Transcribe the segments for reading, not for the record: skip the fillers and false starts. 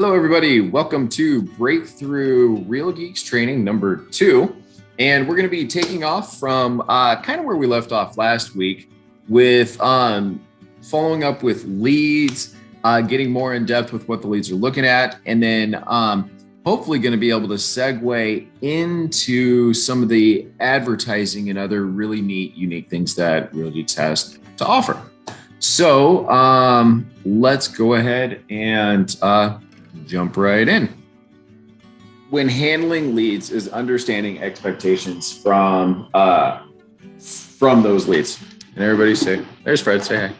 Hello, everybody. Welcome to Breakthrough Real Geeks Training number 2. And we're going to be taking off from kind of where we left off last week with following up with leads, getting more in depth with what the leads are looking at, and then hopefully going to be able to segue into some of the advertising and other really neat, unique things that Real Geeks has to offer. So let's go ahead and jump right in. When handling leads is understanding expectations from those leads. And everybody say, there's Fred, say hi.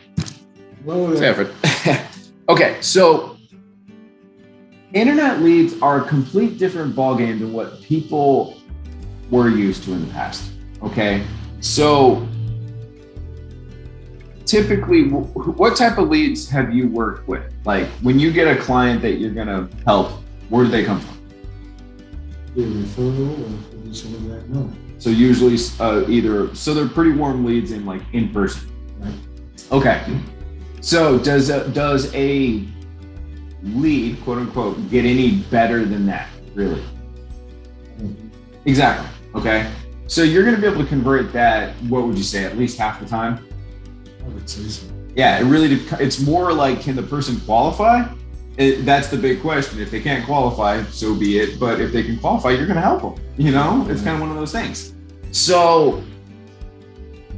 Hello. Say hi, Fred. Okay, so internet leads are a complete different ballgame than what people were used to in the past. Okay, so typically, what type of leads have you worked with? Like when you get a client that you're going to help, where do they come from? Either referral or something like that. No. So usually so they're pretty warm leads in person. Right. Okay. So does a lead, quote unquote, get any better than that, really? Mm-hmm. Exactly. Okay. So you're going to be able to convert that, what would you say, at least half the time? I would say so. Yeah, it's more like, can the person qualify? That's the big question. If they can't qualify, so be it. But if they can qualify, you're going to help them. You know, it's kind of one of those things. So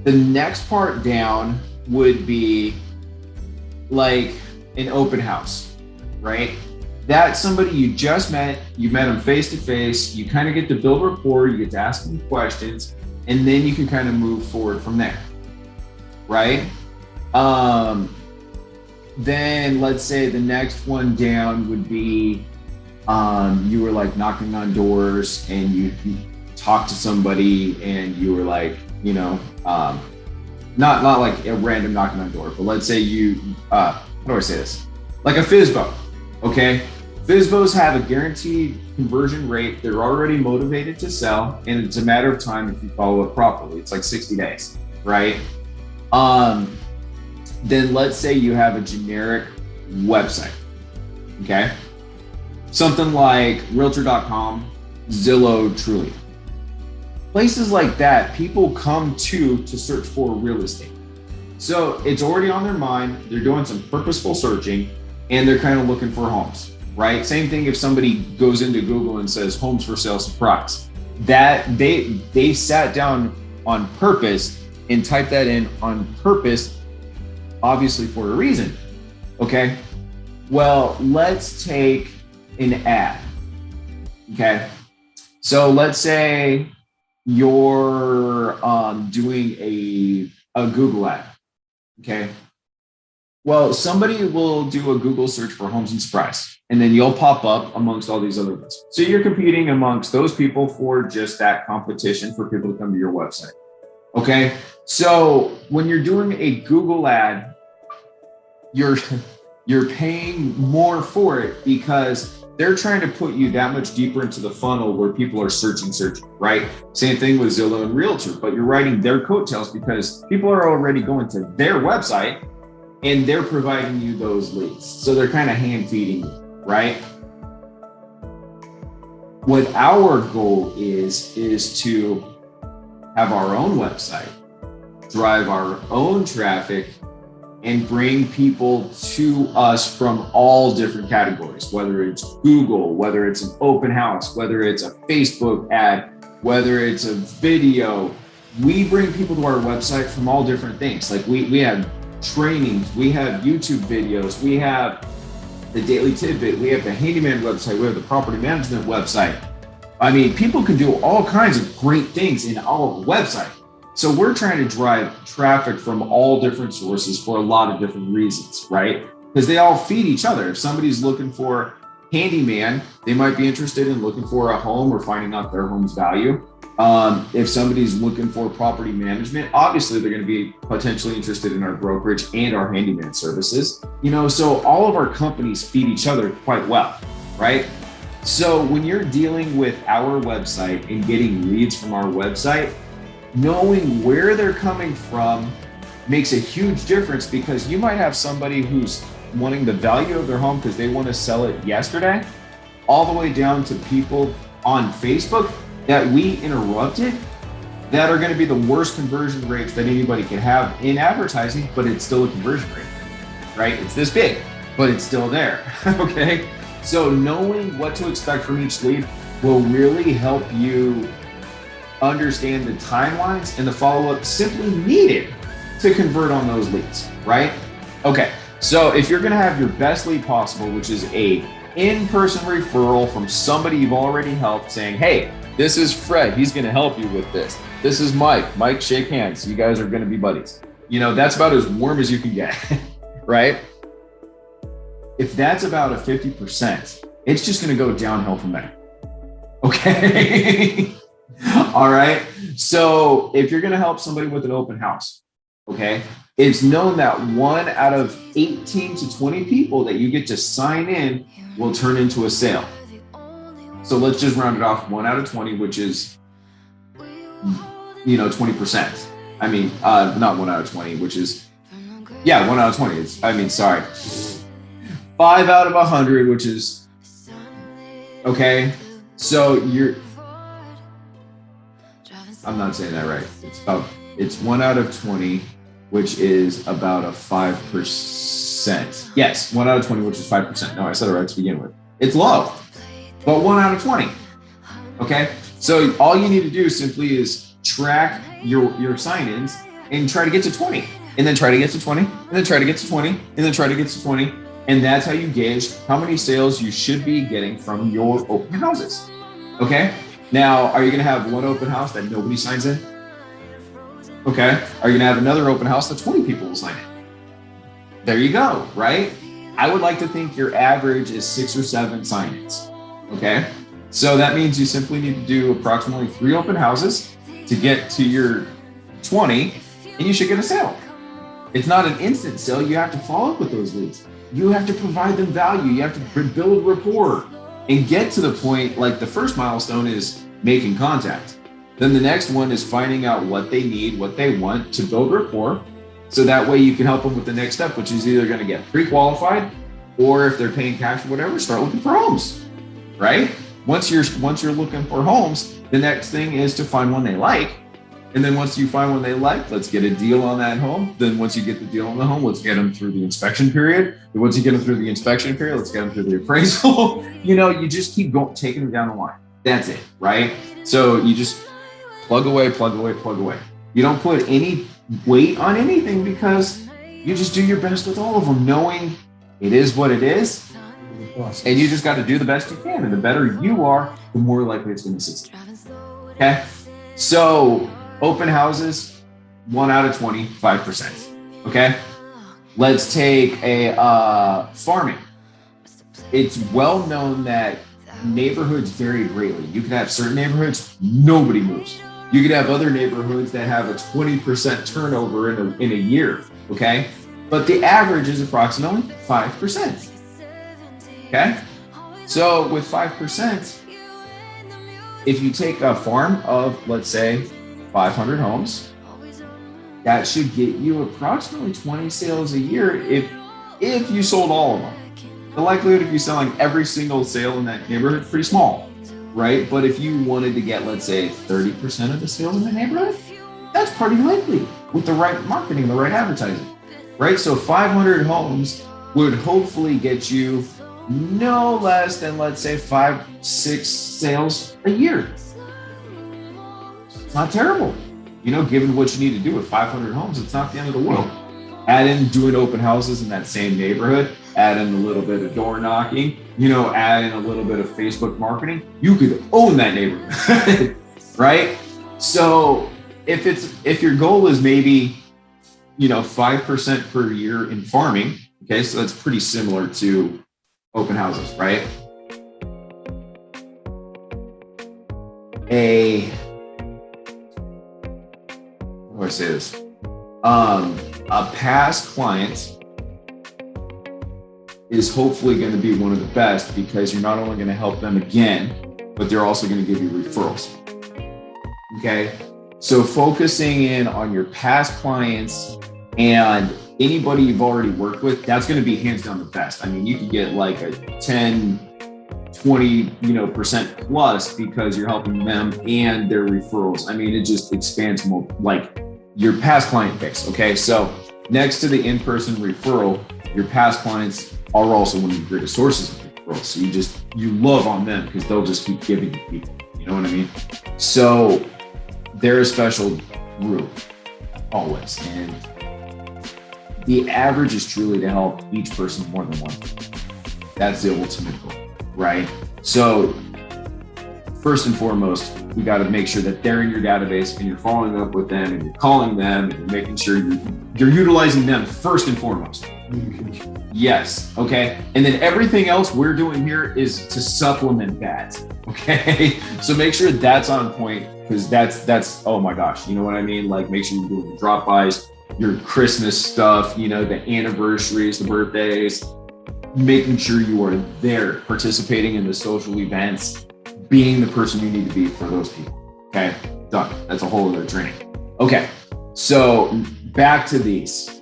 the next part down would be like an open house, right? That's somebody you just met. You met them face to face. You kind of get to build rapport. You get to ask them questions, and then you can kind of move forward from there. Right? Then let's say the next one down would be you were like knocking on doors and you talked to somebody and you were like, you know, not like a random knocking on door, but let's say you how do I say this? Like a FSBO, okay? FSBOs have a guaranteed conversion rate. They're already motivated to sell, and it's a matter of time if you follow it properly. It's like 60 days, right? Then let's say you have a generic website, okay? Something like realtor.com, Zillow, Trulia. Places like that, people come to search for real estate. So it's already on their mind, they're doing some purposeful searching, and they're kind of looking for homes, right? Same thing if somebody goes into Google and says homes for sale surprise. That they sat down on purpose and type that in on purpose, obviously for a reason. Okay. Well, let's take an ad. Okay. So let's say you're doing a Google ad. Okay. Well, somebody will do a Google search for homes and surprise, and then you'll pop up amongst all these other ones. So you're competing amongst those people for just that competition for people to come to your website. Okay. So when you're doing a Google ad, you're paying more for it because they're trying to put you that much deeper into the funnel where people are searching, right? Same thing with Zillow and Realtor, but you're riding their coattails because people are already going to their website and they're providing you those leads. So they're kind of hand feeding you, right? What our goal is to have our own website, drive our own traffic, and bring people to us from all different categories, whether it's Google, whether it's an open house, whether it's a Facebook ad, whether it's a video. We bring people to our website from all different things. Like we have trainings, we have YouTube videos, we have the Daily Tidbit, we have the Handyman website, we have the Property Management website. I mean, people can do all kinds of great things in our website. So we're trying to drive traffic from all different sources for a lot of different reasons, right? Because they all feed each other. If somebody's looking for handyman, they might be interested in looking for a home or finding out their home's value. If somebody's looking for property management, obviously they're going to be potentially interested in our brokerage and our handyman services. You know, so all of our companies feed each other quite well, right? So when you're dealing with our website and getting leads from our website, knowing where they're coming from makes a huge difference, because you might have somebody who's wanting the value of their home because they want to sell it yesterday, all the way down to people on Facebook that we interrupted that are going to be the worst conversion rates that anybody can have in advertising, but it's still a conversion rate, right? It's this big, but it's still there, okay? So knowing what to expect from each lead will really help you understand the timelines and the follow-up simply needed to convert on those leads, right? Okay, so if you're gonna have your best lead possible, which is a in-person referral from somebody you've already helped saying, hey, this is Fred, he's gonna help you with this. This is Mike, shake hands, you guys are gonna be buddies. You know, that's about as warm as you can get, right? If that's about a 50%, it's just gonna go downhill from there, okay? All right, so if you're gonna help somebody with an open house, okay, it's known that 1 out of 18 to 20 people that you get to sign in will turn into a sale. So let's just round it off, 1 out of 20, which is, 20%. I mean, not 1 out of 20, which is, 1 out of 20. 5 out of 100, which is, okay, so I'm not saying that right. It's 1 out of 20, which is about a 5%. Yes, 1 out of 20, which is 5%. No, I said it right to begin with. It's low, but 1 out of 20. Okay, so all you need to do simply is track your sign-ins and try to get to 20, and then try to get to 20, and then try to get to 20, and then try to get to 20. And that's how you gauge how many sales you should be getting from your open houses. Okay, now are you going to have one open house that nobody signs in? Okay, are you going to have another open house that 20 people will sign in? There you go, right? I would like to think your average is 6 or 7 sign-ins. Okay, so that means you simply need to do approximately 3 open houses to get to your 20, and you should get a sale. It's not an instant sale. You have to follow up with those leads. You have to provide them value. You have to build rapport and get to the point. Like the first milestone is making contact. Then the next one is finding out what they need, what they want to build rapport. So that way you can help them with the next step, which is either going to get pre-qualified, or if they're paying cash or whatever, start looking for homes, right? Once you're looking for homes, the next thing is to find one they like. And then once you find one they like, let's get a deal on that home. Then once you get the deal on the home, let's get them through the inspection period. And once you get them through the inspection period, let's get them through the appraisal. You just keep going, taking them down the line. That's it, right? So you just plug away. You don't put any weight on anything because you just do your best with all of them, knowing it is what it is. And you just got to do the best you can. And the better you are, the more likely it's going to succeed. Okay? So open houses, 1 out of 20, 5%. Okay? Let's take a farming. It's well known that neighborhoods vary greatly. You can have certain neighborhoods, nobody moves. You could have other neighborhoods that have a 20% turnover in a year, okay? But the average is approximately 5%, okay? So with 5%, if you take a farm of, let's say, 500 homes, that should get you approximately 20 sales a year if you sold all of them. The likelihood of you selling every single sale in that neighborhood is pretty small, right? But if you wanted to get, let's say, 30% of the sales in the neighborhood, that's pretty likely with the right marketing, the right advertising, right? So 500 homes would hopefully get you no less than, let's say, 5-6 sales a year. It's not terrible. Given what you need to do with 500 homes, it's not the end of the world. Add in doing open houses in that same neighborhood, add in a little bit of door knocking, add in a little bit of Facebook marketing, you could own that neighborhood, right? So if your goal is maybe, 5% per year in farming, okay, so that's pretty similar to open houses, right? How do I say this? A past client is hopefully going to be one of the best because you're not only going to help them again, but they're also going to give you referrals. Okay. So focusing in on your past clients and anybody you've already worked with, that's going to be hands down the best. I mean, you could get like a 10, 20% plus because you're helping them and their referrals. I mean, it just expands more, like your past client base. Okay, so next to the in-person referral, your past clients are also one of the greatest sources of referrals. So you love on them because they'll just keep giving you people. You know what I mean? So they're a special group always, and the average is truly to help each person more than one. That's the ultimate goal, right? So first and foremost, we got to make sure that they're in your database and you're following up with them and you're calling them and you're making sure you're utilizing them first and foremost. Yes. Okay. And then everything else we're doing here is to supplement that. Okay. So make sure that's on point, because that's, oh my gosh, you know what I mean? Like, make sure you're doing the drop-bys, your Christmas stuff, the anniversaries, the birthdays, making sure you are there participating in the social events, being the person you need to be for those people. Okay. Done. That's a whole other training. Okay. So back to these.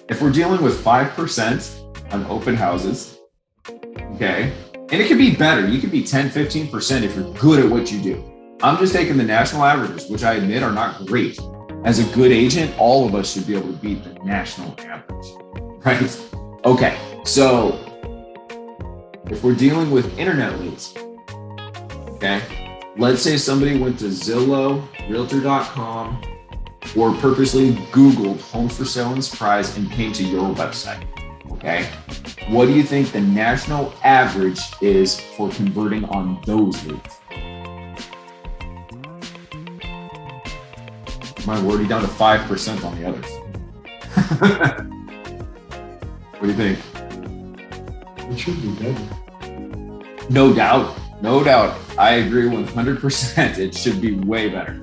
If we're dealing with 5% on open houses, okay, and it could be better. You could be 10, 15% if you're good at what you do. I'm just taking the national averages, which I admit are not great. As a good agent, all of us should be able to beat the national average, right? Okay, so if we're dealing with internet leads, okay, let's say somebody went to Zillow, Realtor.com, or purposely Googled homes for sale and surprise and came to your website, okay? What do you think the national average is for converting on those leads? We're already down to 5% on the others. What do you think? It should be better. No doubt. I agree 100%. It should be way better.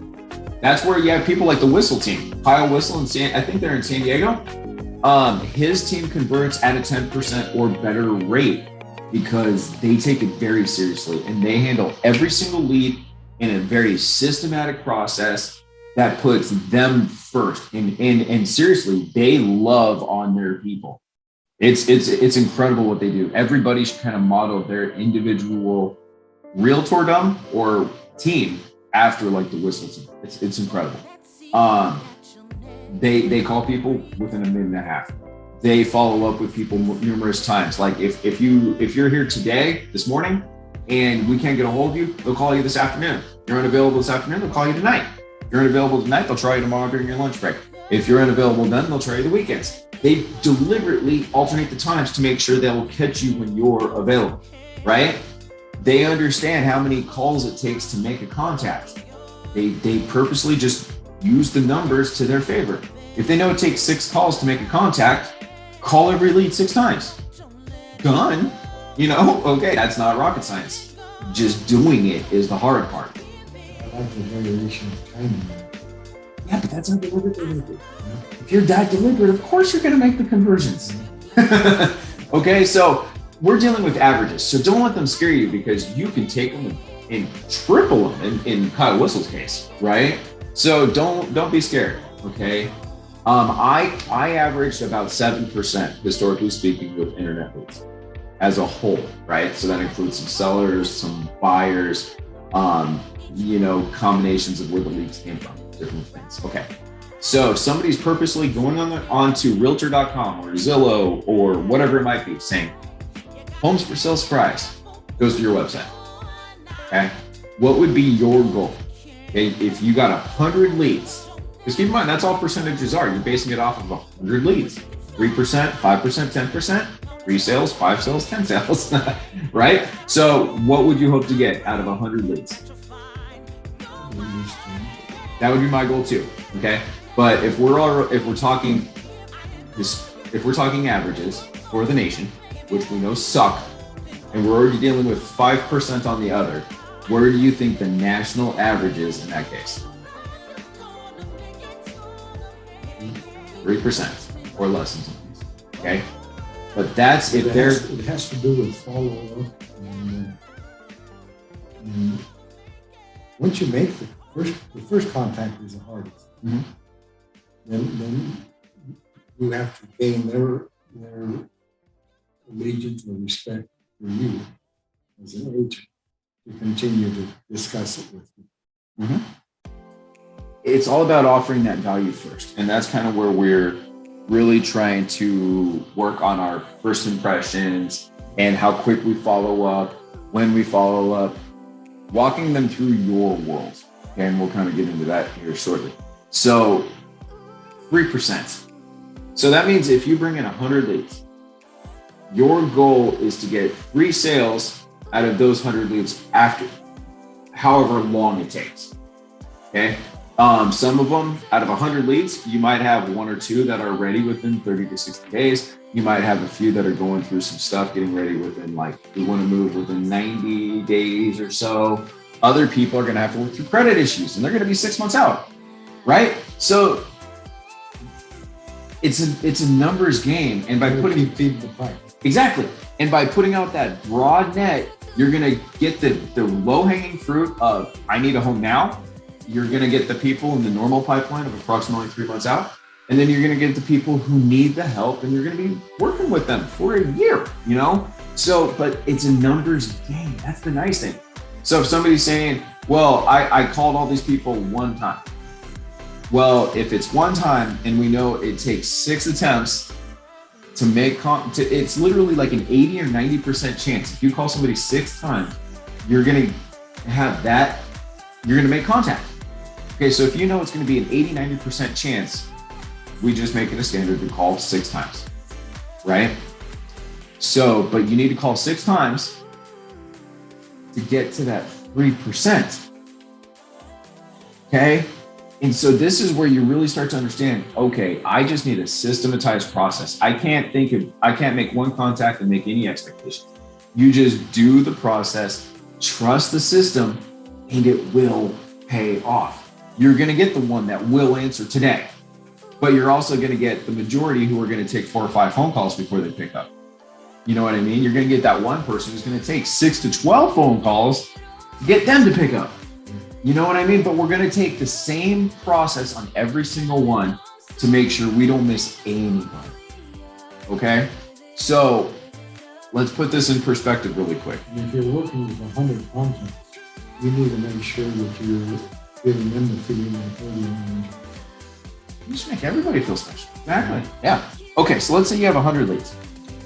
That's where you have people like the Whistle team. Kyle Whistle, I think they're in San Diego. His team converts at a 10% or better rate because they take it very seriously and they handle every single lead in a very systematic process that puts them first. And seriously, they love on their people. It's incredible what they do. Everybody should kind of model their individual realtordom or team after like the Whistle team. It's incredible. They call people within a minute and a half. They follow up with people numerous times. Like if you're here today, this morning, and we can't get a hold of you, they'll call you this afternoon. If you're unavailable this afternoon, they'll call you tonight. If you're unavailable tonight, they'll try you tomorrow during your lunch break. If you're unavailable then, they'll try you the weekends. They deliberately alternate the times to make sure they'll catch you when you're available, right? They understand how many calls it takes to make a contact. They purposely just use the numbers to their favor. If they know it takes 6 calls to make a contact, call every lead 6 times. Done. Okay, that's not rocket science. Just doing it is the hard part. I like the variation of timing. Yeah, but that's not deliberate. If you're that deliberate, of course you're going to make the conversions. Okay, so we're dealing with averages. So don't let them scare you, because you can take them and triple them in Kyle Whistle's case, right? So don't be scared, okay? I averaged about 7%, historically speaking, with internet leads as a whole, right? So that includes some sellers, some buyers, combinations of where the leads came from, different things. Okay. So if somebody's purposely going onto Realtor.com or Zillow or whatever it might be, saying homes for sale surprise, goes to your website. Okay. What would be your goal? Okay. If you got 100 leads, because keep in mind, that's all percentages are. You're basing it off of 100 leads, 3%, 5%, 10%, 3 sales, 5 sales, 10 sales, right? So what would you hope to get out of 100 leads? That would be my goal too. Okay. But if we're talking averages for the nation, which we know suck, and we're already dealing with 5% on the other, where do you think the national average is in that case? 3% or less in some cases. Okay. But that's if there's. It has to do with follow-up. And once you make the first contact is the hardest. Mm-hmm. Then you have to gain their allegiance or respect for you as an agent to continue to discuss it with you. Mm-hmm. It's all about offering that value first. And that's kind of where we're really trying to work on our first impressions and how quick we follow up, when we follow up, walking them through your world. And we'll kind of get into that here shortly. So 3%. So that means if you bring in 100 leads, your goal is to get 3 sales out of those 100 leads after however long it takes. Okay. Some of them out of 100 leads, you might have 1 or 2 that are ready within 30 to 60 days. You might have a few that are going through some stuff, getting ready within we want to move within 90 days or so. Other people are going to have to work through credit issues and they're going to be 6 months out, right? So it's a numbers game. And by putting feed the pipe. Exactly. And by putting out that broad net, you're going to get the low hanging fruit of, I need a home now. You're going to get the people in the normal pipeline of approximately 3 months out. And then you're going to get the people who need the help and you're going to be working with them for a year, So, but it's a numbers game. That's the nice thing. So if somebody's saying, well, I called all these people one time. Well, if it's one time and we know it takes 6 attempts to make, it's literally like an 80 or 90% chance. If you call somebody 6 times, you're going to have that, you're going to make contact. Okay, so if you know it's going to be an 80, 90% chance, we just make it a standard to call 6 times, right? So, but you need to call 6 times to get to that 3%. Okay? And so this is where you really start to understand, okay, I just need a systematized process. I can't make one contact and make any expectations. You just do the process, trust the system, and it will pay off. You're going to get the one that will answer today, but you're also going to get the majority who are going to take 4 or 5 phone calls before they pick up. You know what I mean? You're going to get that one person who's going to take 6 to 12 phone calls to get them to pick up. You know what I mean? But we're going to take the same process on every single one to make sure we don't miss anybody. Okay? So let's put this in perspective really quick. And if you're working with 100 contacts, you need to make sure that you're giving them the feeling that they're the only. You just make everybody feel special. Exactly. Yeah. Okay, so let's say you have 100 leads.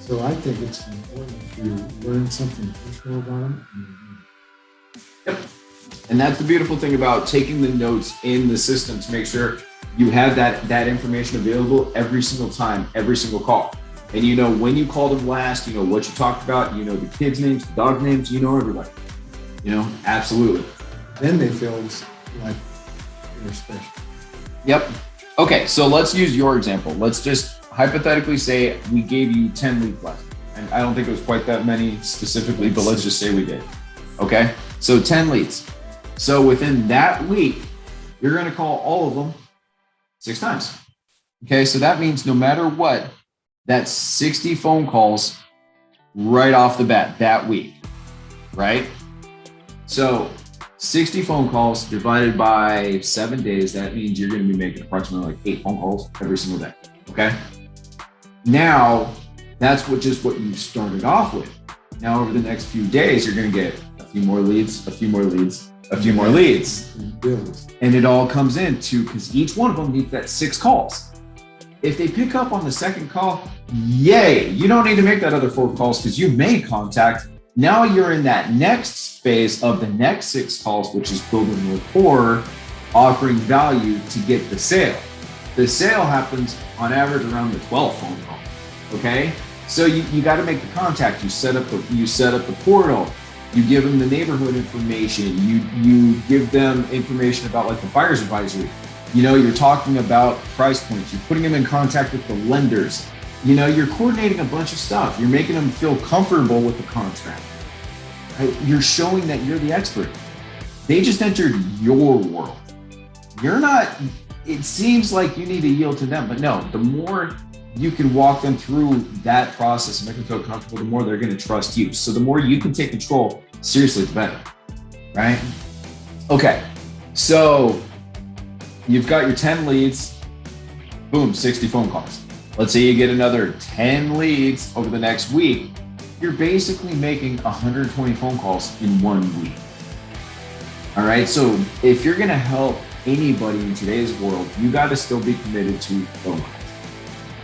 So I think it's important to learn something personal about them. Yep. And that's the beautiful thing about taking the notes in the system to make sure you have that information available every single time, every single call. And you know when you called them last, you know what you talked about, you know the kids' names, the dog names, you know everybody. Absolutely. Then they feel like they're special. Yep. Okay, so let's use your example. Let's just hypothetically say we gave you 10 leads last. And I don't think it was quite that many specifically, but let's just say we did. Okay, so 10 leads. So within that week, you're going to call all of them 6 times. Okay, so that means no matter what, that's 60 phone calls right off the bat that week, right? So 60 phone calls divided by 7 days, that means you're going to be making approximately 8 phone calls every single day, okay? Now, that's what you started off with. Now, over the next few days, you're going to get a few more leads, a few more leads, a few more leads. And it all comes into, because each one of them needs that 6 calls. If they pick up on the second call, yay, you don't need to make that other 4 calls because you made contact. Now you're in that next phase of the next 6 calls, which is building rapport, offering value to get the sale. The sale happens on average around the 12th phone call, okay? So you got to make the contact. You set up the portal. You give them the neighborhood information. You give them information about like the buyer's advisory. You're talking about price points. You're putting them in contact with the lenders. You're coordinating a bunch of stuff. You're making them feel comfortable with the contract. Right? You're showing that you're the expert. They just entered your world. You're not, it seems like you need to yield to them, but no, the more you can walk them through that process and make them feel comfortable, the more they're going to trust you. So the more you can take control, seriously, the better, right? Okay, so you've got your 10 leads, boom, 60 phone calls. Let's say you get another 10 leads over the next week. You're basically making 120 phone calls in 1 week. All right. So if you're going to help anybody in today's world, you got to still be committed to phone calls.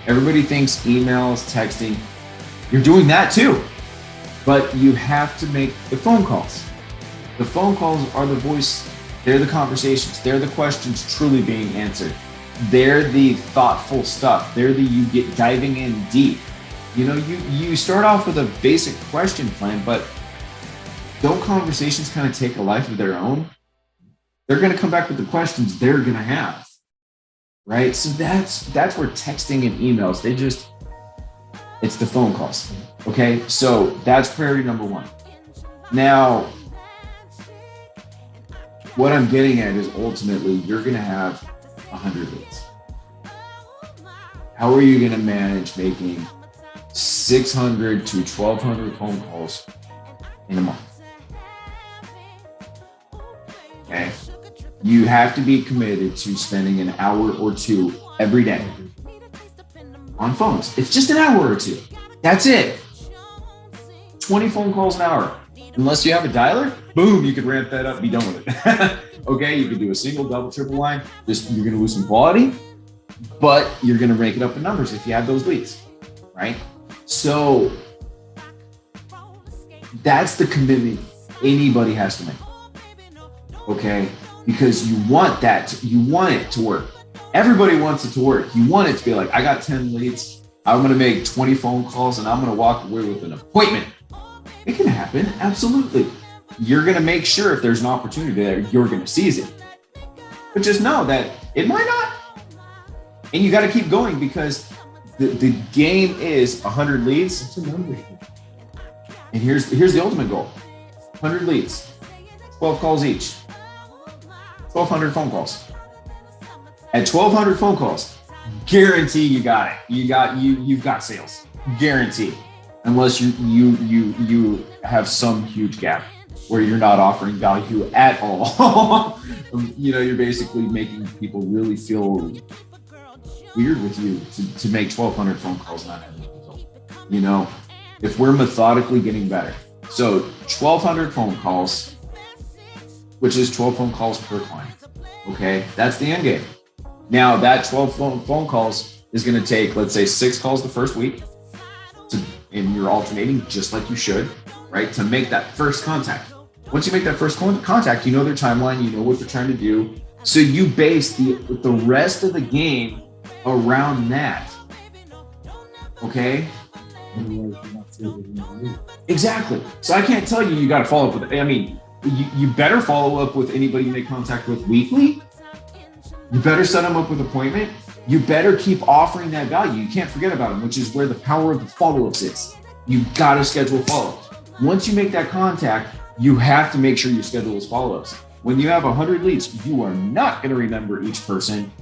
Everybody thinks emails, texting, you're doing that too, but you have to make the phone calls. The phone calls are the voice. They're the conversations. They're the questions truly being answered. They're the thoughtful stuff. They're the you get diving in deep. You know, you start off with a basic question plan, but don't conversations kind of take a life of their own? They're going to come back with the questions they're going to have, right? So that's where texting and emails, it's the phone calls, okay? So that's priority number one. Now, what I'm getting at is ultimately you're going to have 100 leads. How are you going to manage making 600 to 1,200 phone calls in a month? Okay. You have to be committed to spending an hour or two every day on phones. It's just an hour or two. That's it. 20 phone calls an hour. Unless you have a dialer, boom, you could ramp that up, be done with it. Okay, you could do a single, double, triple line. You're going to lose some quality, but you're going to make it up in numbers if you have those leads, right? So that's the commitment anybody has to make. Okay, because you want it to work. Everybody wants it to work. You want it to be like, I got 10 leads. I'm going to make 20 phone calls and I'm going to walk away with an appointment. It can happen. Absolutely. You're going to make sure if there's an opportunity there, you're going to seize it. But just know that it might not. And you got to keep going because the game is 100 leads. It's a numbers game. And here's the ultimate goal. 100 leads, 12 calls each, 1,200 phone calls. At 1,200 phone calls, guarantee you got it. You've got sales. Guarantee. Unless you have some huge gap where you're not offering value at all. You're basically making people really feel weird with you to make 1,200 phone calls not having a result. If we're methodically getting better. So 1,200 phone calls, which is 12 phone calls per client. Okay, that's the end game. Now that 12 phone calls is going to take, let's say, 6 calls the first week. And you're alternating just like you should, right? To make that first contact. Once you make that first contact, you know their timeline, you know what they're trying to do. So you base the rest of the game around that. Okay? Exactly. So I can't tell you got to follow up with it. I mean, you better follow up with anybody you make contact with weekly. You better set them up with an appointment. You better keep offering that value. You can't forget about them, which is where the power of the follow-ups is. You've got to schedule follow-ups. Once you make that contact, you have to make sure you schedule those follow-ups. When you have 100 leads, you are not going to remember each person,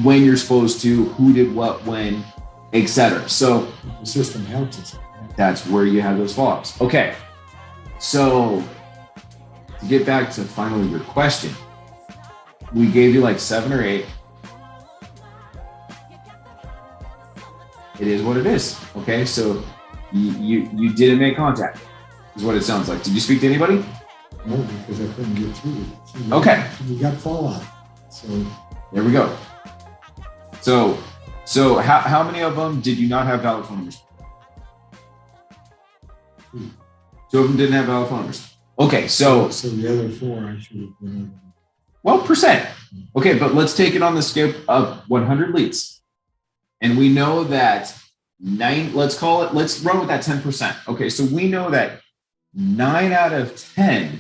when you're supposed to, who did what, when, etc. So the system helps us. That's where you have those follow-ups. Okay. So to get back to finally your question, we gave you like 7 or 8. It is what it is. Okay, so you didn't make contact, is what it sounds like. Did you speak to anybody? No, because I couldn't get through it. So okay. We got fallout. So there we go. So how many of them did you not have valid phone numbers? 2 of them didn't have valid phone numbers. Okay, so the other 4 I should have been able to. Well, percent. Okay, but let's take it on the scale of 100 leads. And we know that let's run with that 10%. Okay, so we know that 9 out of 10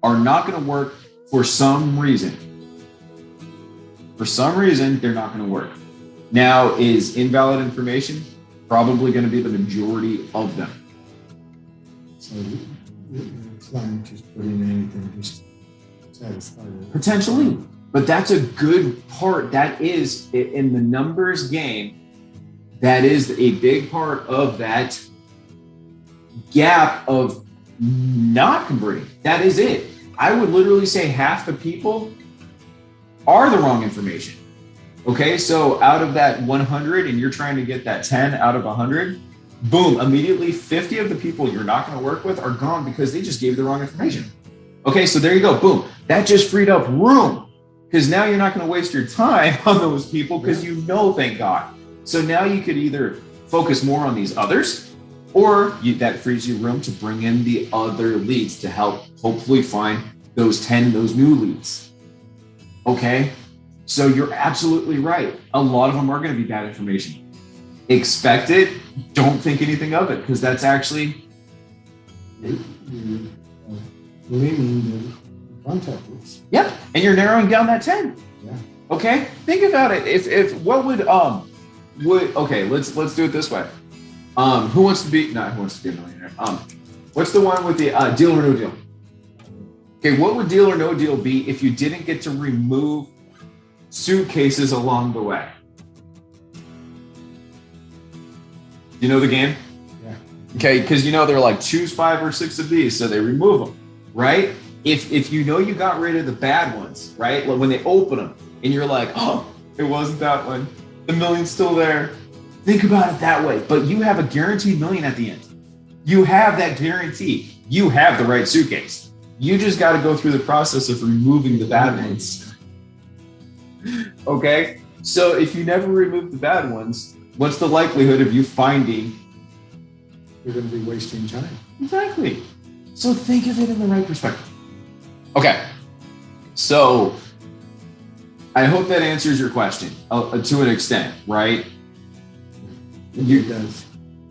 are not going to work for some reason. For some reason, they're not going to work. Now, is invalid information probably going to be the majority of them? So it's not just putting anything, just satisfy it. Potentially. But that's a good part. That is, in the numbers game, that is a big part of that gap of not converting. That is it. I would literally say half the people are the wrong information. Okay, so out of that 100 and you're trying to get that 10 out of 100, boom, immediately 50 of the people you're not going to work with are gone because they just gave you the wrong information. Okay, so there you go, boom. That just freed up room because now you're not going to waste your time on those people because you know, thank God. So now you could either focus more on these others or that frees you room to bring in the other leads to help hopefully find those 10, those new leads. Okay, so you're absolutely right. A lot of them are going to be bad information. Expect it. Don't think anything of it because that's actually Eliminating the contact list. Yep, and you're narrowing down that 10. Yeah. Okay, think about it. If what would okay, let's do it this way. Who wants to be a millionaire? What's the one with the Deal or No Deal? Okay, what would Deal or No Deal be if you didn't get to remove suitcases along the way? You know the game? Yeah. Okay, because they're like choose 5 or 6 of these, so they remove them, right? If you know you got rid of the bad ones, right? Like when they open them and you're like, oh, it wasn't that one. The million's still there. Think about it that way. But you have a guaranteed million at the end. You have that guarantee. You have the right suitcase. You just got to go through the process of removing the bad ones. Okay? So if you never remove the bad ones, what's the likelihood of you finding? You're going to be wasting time. Exactly. So think of it in the right perspective. Okay. So I hope that answers your question to an extent, right? It does.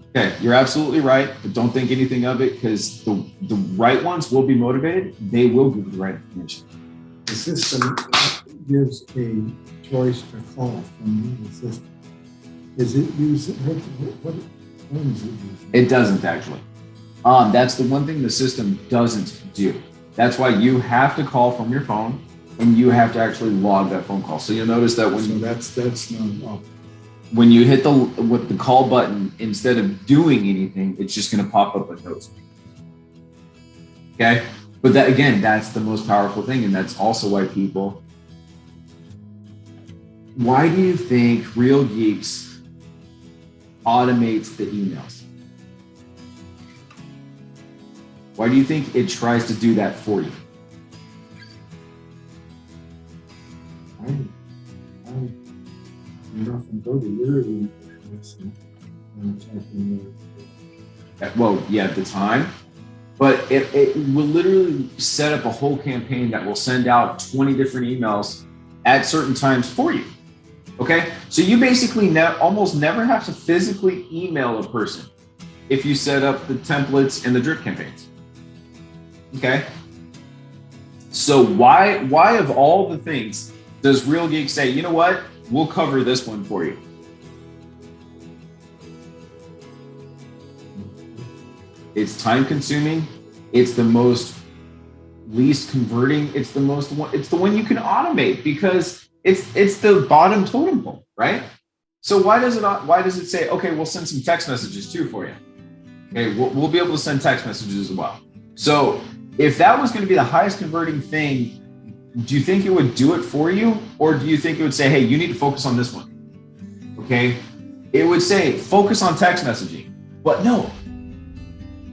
Okay, you're absolutely right, but don't think anything of it because the right ones will be motivated. They will give you the right information. The system gives a choice to call from the system. Is it using what phone is it using? It doesn't actually. That's the one thing the system doesn't do. That's why you have to call from your phone and you have to actually log that phone call. So you'll notice that that's not when you hit the call button, instead of doing anything, it's just going to pop up a note. Okay, but that again, that's the most powerful thing, and that's also why people. Why do you think Real Geeks automates the emails? Why do you think it tries to do that for you? Well, yeah, at the time, but it will literally set up a whole campaign that will send out 20 different emails at certain times for you. Okay, so you basically almost never have to physically email a person if you set up the templates and the drip campaigns. Okay, so why of all the things does Real Geek say, you know what, we'll cover this one for you? It's time consuming. It's the most least converting. It's the one you can automate because it's the bottom totem pole, right? So why does it say, okay, we'll send some text messages too for you? Okay, we'll be able to send text messages as well. So if that was going to be the highest converting thing, do you think it would do it for you? Or do you think it would say, hey, you need to focus on this one? Okay, it would say focus on text messaging, but no,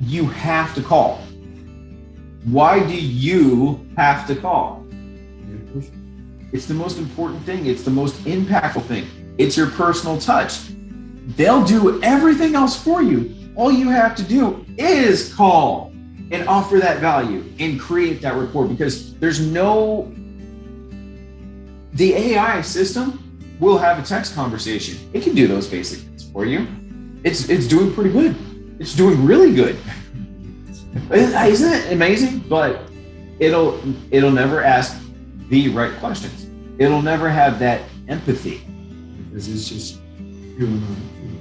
you have to call. Why do you have to call? It's the most important thing. It's the most impactful thing. It's your personal touch. They'll do everything else for you. All you have to do is call and offer that value and create that rapport, because the AI system will have a text conversation. It can do those basic things for you. It's doing pretty good. It's doing really good. Isn't it amazing? But it'll never ask the right questions. It'll never have that empathy. Because it's just spewing on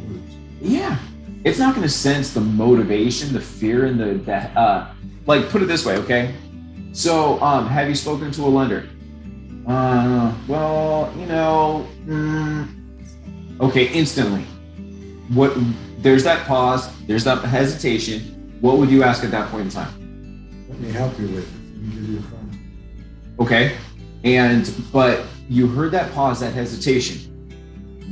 words. Yeah. It's not going to sense the motivation, the fear, and the like, put it this way, okay? So, have you spoken to a lender? Well, okay, instantly. There's that pause, there's that hesitation. What would you ask at that point in time? Let me help you with it. Let me give you a phone. Okay. But you heard that pause, that hesitation.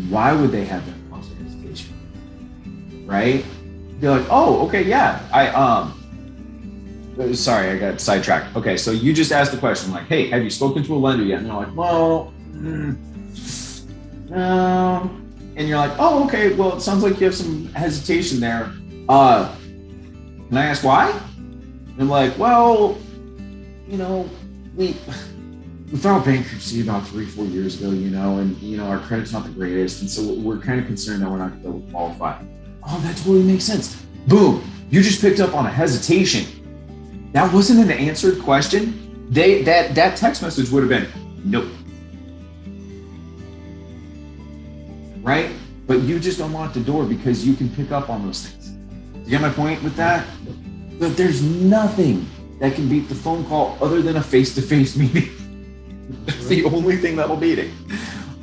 Why would they have that pause and hesitation? Right? You're like, oh, okay, yeah. Sorry, I got sidetracked. Okay, so you just asked the question, like, hey, have you spoken to a lender yet? And they're like, well, no. And you're like, oh, okay, well, it sounds like you have some hesitation there. Can I ask why? And I'm like, well, we filed bankruptcy about 3-4 years ago, and our credit's not the greatest, and so we're kind of concerned that we're not going to be able to qualify. Oh, that totally makes sense. Boom! You just picked up on a hesitation. That wasn't an answered question. That text message would have been nope. Right? But you just unlocked the door because you can pick up on those things. You get my point with that? But there's nothing that can beat the phone call other than a face-to-face meeting. That's the only thing that'll beat it.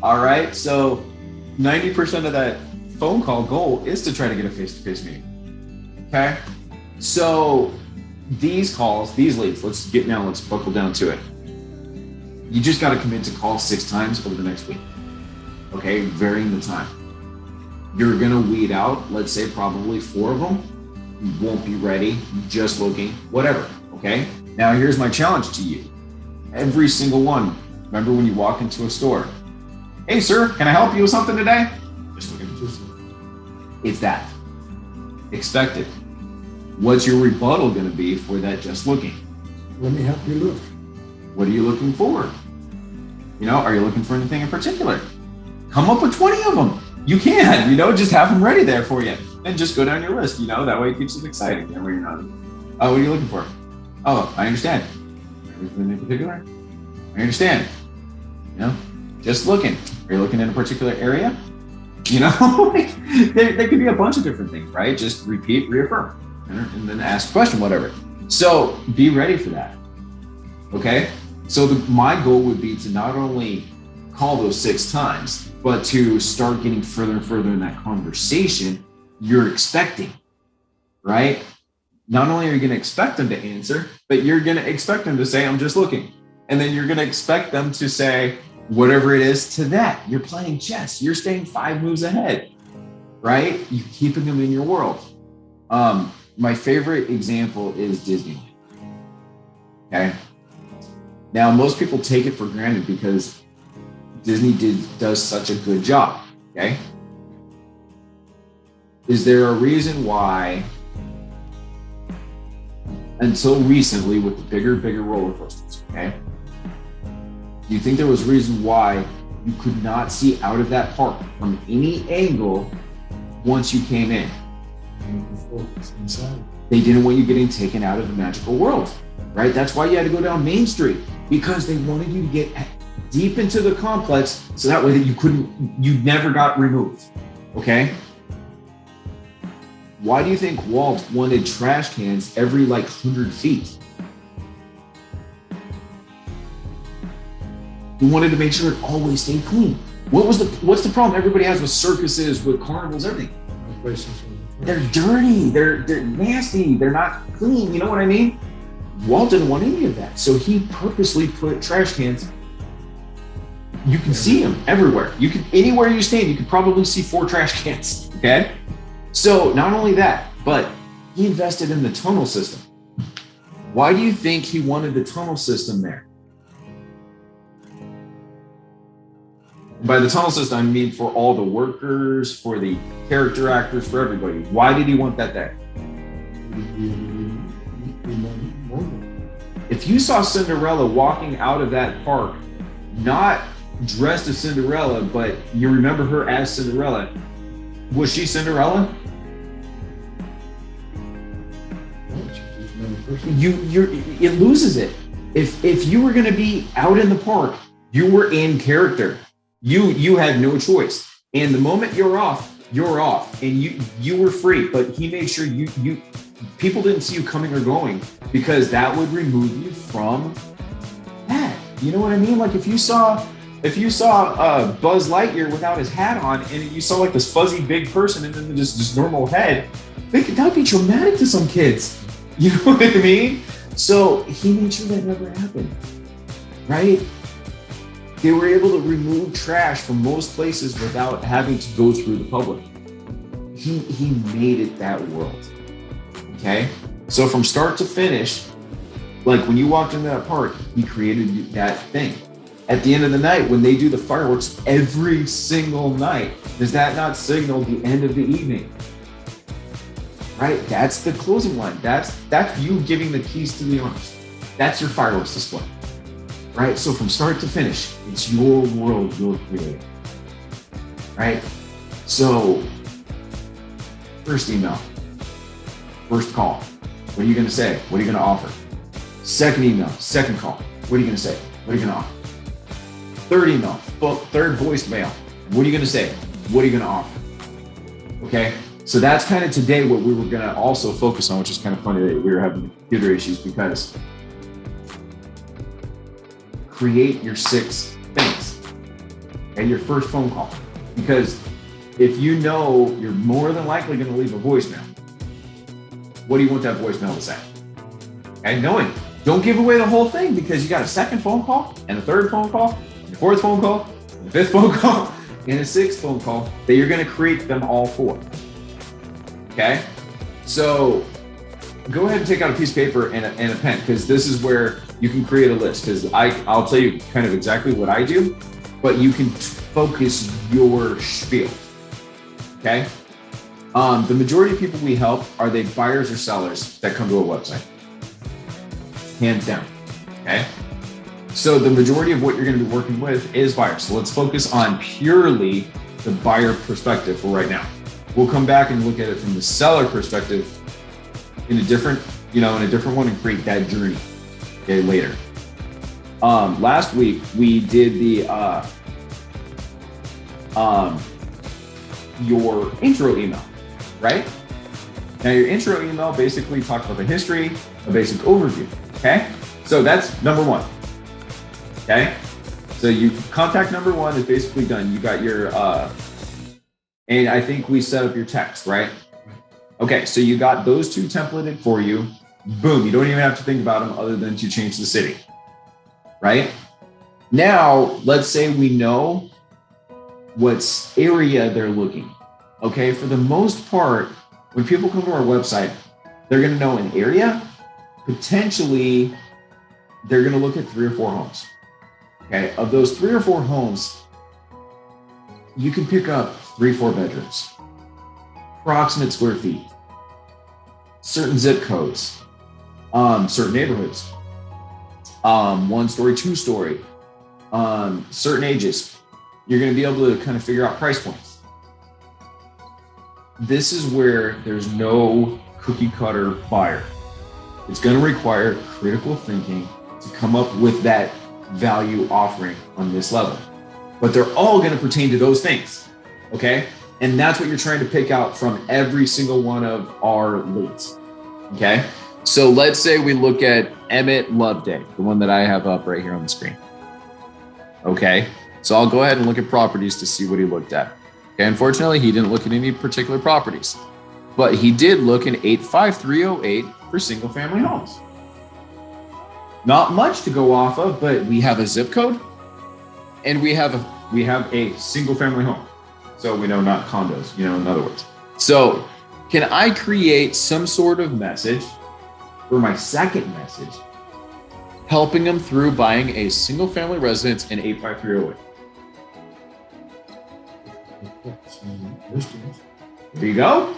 All right, so 90% of that phone call goal is to try to get a face-to-face meeting. Okay, so these calls, these leads, let's buckle down to it. You just got to commit to call 6 times over the next week. Okay, varying the time. You're gonna weed out, let's say probably 4 of them. You won't be ready, just looking, whatever. Okay, now here's my challenge to you. Every single one, remember when you walk into a store, hey sir, can I help you with something today? Just looking. It's that. Expect it. What's your rebuttal going to be for that just looking? Let me help you look. What are you looking for? Are you looking for anything in particular? Come up with 20 of them. You can, just have them ready there for you. And just go down your list, that way it keeps it exciting. That way you're not, oh, what are you looking for? Oh, I understand. Anything in particular? I understand. Just looking. Are you looking in a particular area? There could be a bunch of different things, right? Just repeat, reaffirm, and then ask a question, whatever. So be ready for that. Okay? So my goal would be to not only call those 6 times, but to start getting further and further in that conversation you're expecting, right? Not only are you going to expect them to answer, but you're going to expect them to say, I'm just looking. And then you're going to expect them to say whatever it is to that. You're playing chess. You're staying 5 moves ahead, right? You're keeping them in your world. My favorite example is Disney. Okay. Now, most people take it for granted because Disney does such a good job. Okay. Is there a reason why, until recently with the bigger roller coasters, okay? Do you think there was a reason why you could not see out of that park from any angle once you came in? They didn't want you getting taken out of the magical world, right? That's why you had to go down Main Street, because they wanted you to get deep into the complex so that way that you never got removed, okay? Why do you think Walt wanted trash cans every 100 feet? He wanted to make sure it always stayed clean. What's the problem everybody has with circuses, with carnivals, everything? They're dirty, they're nasty, they're not clean, you know what I mean? Walt didn't want any of that, so he purposely put trash cans. You can see them everywhere. Anywhere you stand, you could probably see 4 trash cans, okay? So not only that, but he invested in the tunnel system. Why do you think he wanted the tunnel system there? By the tunnel system, I mean for all the workers, for the character actors, for everybody. Why did he want that there? If you saw Cinderella walking out of that park, not dressed as Cinderella, but you remember her as Cinderella, was she Cinderella? It loses it. If you were going to be out in the park, you were in character. You had no choice. And the moment you're off, and you were free. But he made sure people didn't see you coming or going, because that would remove you from that. You know what I mean? Like if you saw Buzz Lightyear without his hat on, and you saw this fuzzy big person and then just this normal head, that would be traumatic to some kids. You know what I mean? So he made sure that never happened, right? They were able to remove trash from most places without having to go through the public. He made it that world. Okay? So from start to finish, like when you walked into that park, he created that thing. At the end of the night, when they do the fireworks every single night, does that not signal the end of the evening? Right? That's the closing line. That's you giving the keys to the owners. That's your fireworks display. Right? So from start to finish, it's your world you're creating. Right? So first email, first call. What are you going to say? What are you going to offer? Second email, second call. What are you going to say? What are you going to offer? Third email, third voicemail. What are you going to say? What are you going to offer? Okay. So that's kind of today what we were going to also focus on, which is kind of funny that we were having computer issues, because create your 6 things and your first phone call. Because if you know you're more than likely going to leave a voicemail, what do you want that voicemail to say? Okay, knowing, don't give away the whole thing, because you got a second phone call and a third phone call, and a fourth phone call, and a fifth phone call, and a 6th phone call that you're going to create them all for. Okay, so go ahead and take out a piece of paper and a pen, because this is where you can create a list. Because I'll tell you kind of exactly what I do, but you can focus your spiel. Okay. The majority of people we help, are they buyers or sellers that come to a website? Hands down. Okay. So the majority of what you're going to be working with is buyers. So let's focus on purely the buyer perspective for right now. We'll come back and look at it from the seller perspective in a different one, and create that journey, okay, later. Last week we did the your intro email, right? Now your intro email basically talks about the history, a basic overview, okay? So that's number 1, okay? So you contact number 1 is basically done. You got your, and I think we set up your text, right? Okay, so you got those 2 templated for you. Boom, you don't even have to think about them other than to change the city, right? Now, let's say we know what area they're looking. Okay, for the most part, when people come to our website, they're going to know an area. Potentially, they're going to look at 3 or 4 homes. Okay, of those 3 or 4 homes, you can pick up 3 or 4 bedrooms, approximate square feet, certain zip codes, certain neighborhoods, 1-story, 2-story, certain ages. You're going to be able to kind of figure out price points. This is where there's no cookie cutter buyer. It's going to require critical thinking to come up with that value offering on this level. But they're all going to pertain to those things, okay? And that's what you're trying to pick out from every single one of our leads, okay? So let's say we look at Emmett Loveday, the one that I have up right here on the screen, okay? So I'll go ahead and look at properties to see what he looked at. Okay, unfortunately, he didn't look at any particular properties, but he did look in 85308 for single family homes. Not much to go off of, but we have a zip code and we have a single family home. So we know not condos, in other words. So can I create some sort of message for my second message, helping them through buying a single family residence in 85308? There you go.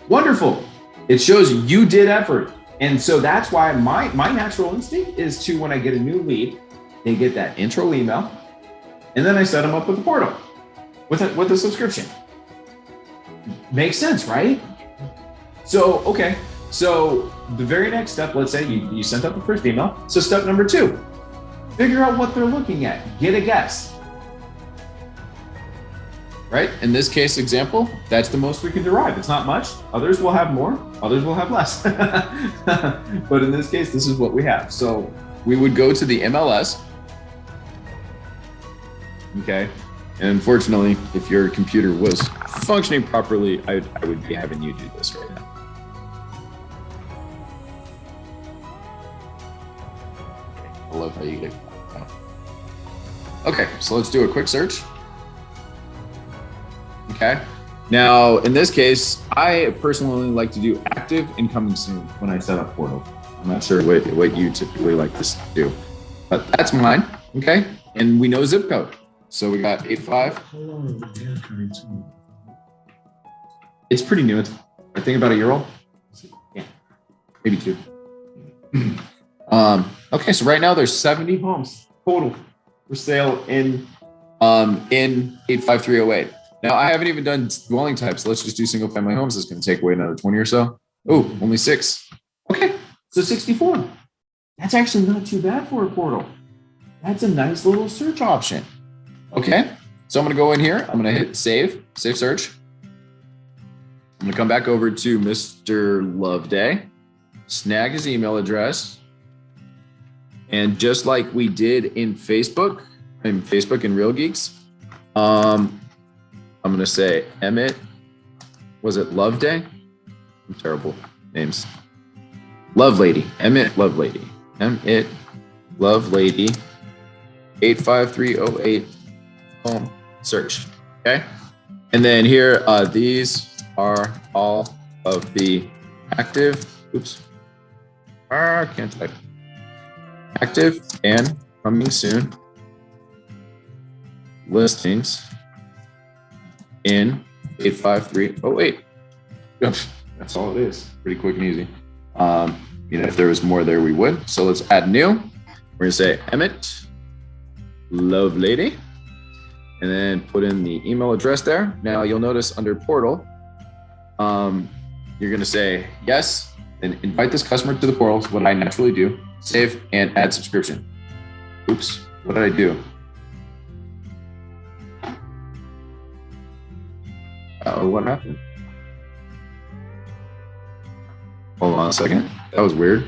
Wonderful. It shows you did effort. And so that's why my natural instinct is to, when I get a new lead, they get that intro email, and then I set them up with a portal, with a subscription. Makes sense, right? So, okay. So the very next step, let's say you sent out the first email. So step number 2, figure out what they're looking at. Get a guess. Right? In this case example, that's the most we can derive. It's not much. Others will have more. Others will have less. But in this case, this is what we have. So we would go to the MLS. Okay. And unfortunately, if your computer was functioning properly, I would be having you do this right now. I love how you get. Okay, so let's do a quick search. Okay. Now, in this case, I personally like to do active and coming soon when I set up portal. I'm not sure what you typically like to do, but that's mine. Okay. And we know zip code. So we got 85. How long have you had coming soon? It's pretty new. It's, I think, about a year old. Yeah, maybe 2. Okay, so right now there's 70 homes total for sale in 85308. Now I haven't even done dwelling types. So let's just do single family homes. It's going to take away another 20 or so. Oh, only 6. Okay, so 64. That's actually not too bad for a portal. That's a nice little search option. Okay, so I'm going to go in here. I'm going to hit save search. I'm going to come back over to Mr. Loveday, snag his email address. And just like we did in Facebook and Real Geeks, I'm going to say Emmett, was it Loveday? I'm terrible names. Lovelady, Emmett Lovelady, Emmett Lovelady, 85308 home search. Okay. And then here, these are all of the active, I can't type. Active and coming soon listings in 85308. That's all it is. Pretty quick and easy. If there was more there, we would. So let's add new. We're gonna say Emmett Lovelady, and then put in the email address there. Now you'll notice under portal, you're gonna say yes, and invite this customer to the portals, what I naturally do. Save and add subscription. Oops, what did I do? What happened? Hold on a second. That was weird.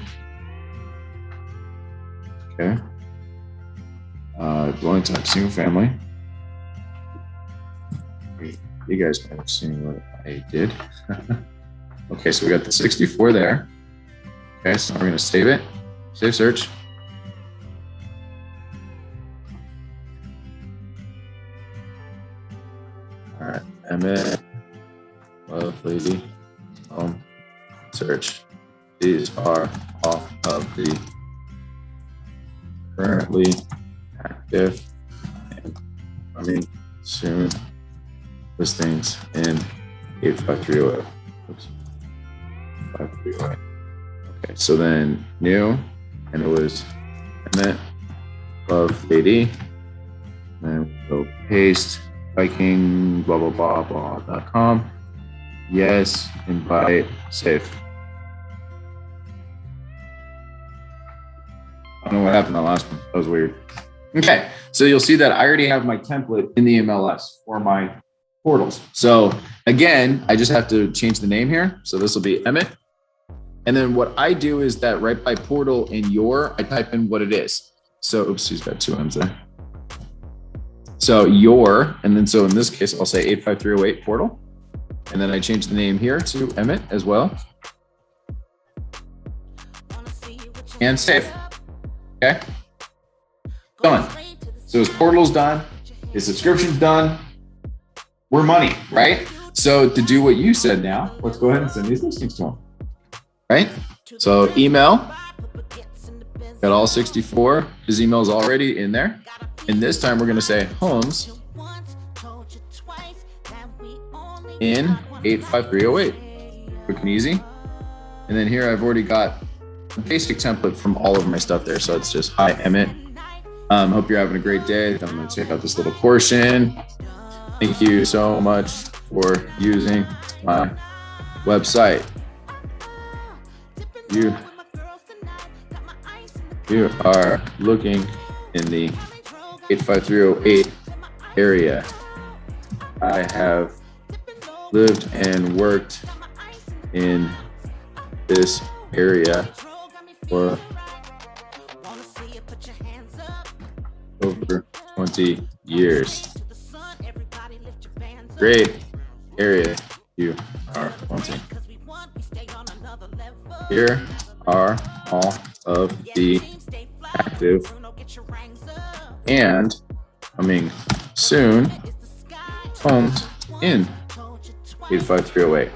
Okay. Dwelling type, single family. You guys might have seen what I did. Okay, so we got the 64 there. Okay, so we're gonna save it. Save search. All right, Emmett Lovelady home search. These are all of the currently active and coming soon listings in 85308. Oops. 538. Okay, so then new, and it was Emmett Lovelady. Then we'll paste Viking blah blah blah blah.com. Yes, invite, save. I don't know what happened on the last one. That was weird. Okay, so you'll see that I already have my template in the MLS for my portals. So again, I just have to change the name here. So this will be Emmett. And then what I do is that right by portal in I type in what it is. So, oops, he's got 2 M's there. So and then so in this case, I'll say 85308 portal. And then I change the name here to Emmett as well. And save. Okay. Done. So his portal's done. His subscription's done. We're money, right? So to do what you said now, let's go ahead and send these listings to him. Right? So email, got all 64. His email is already in there. And this time we're going to say homes in 85308. Quick and easy. And then here I've already got a basic template from all of my stuff there. So it's just, hi, Emmett. Hope you're having a great day. I'm going to check out this little portion. Thank you so much for using my website. You are looking in the 85308 area. I have lived and worked in this area for over 20 years. Great area you are wanting. Here are all of the active and coming soon. Homes in 85308.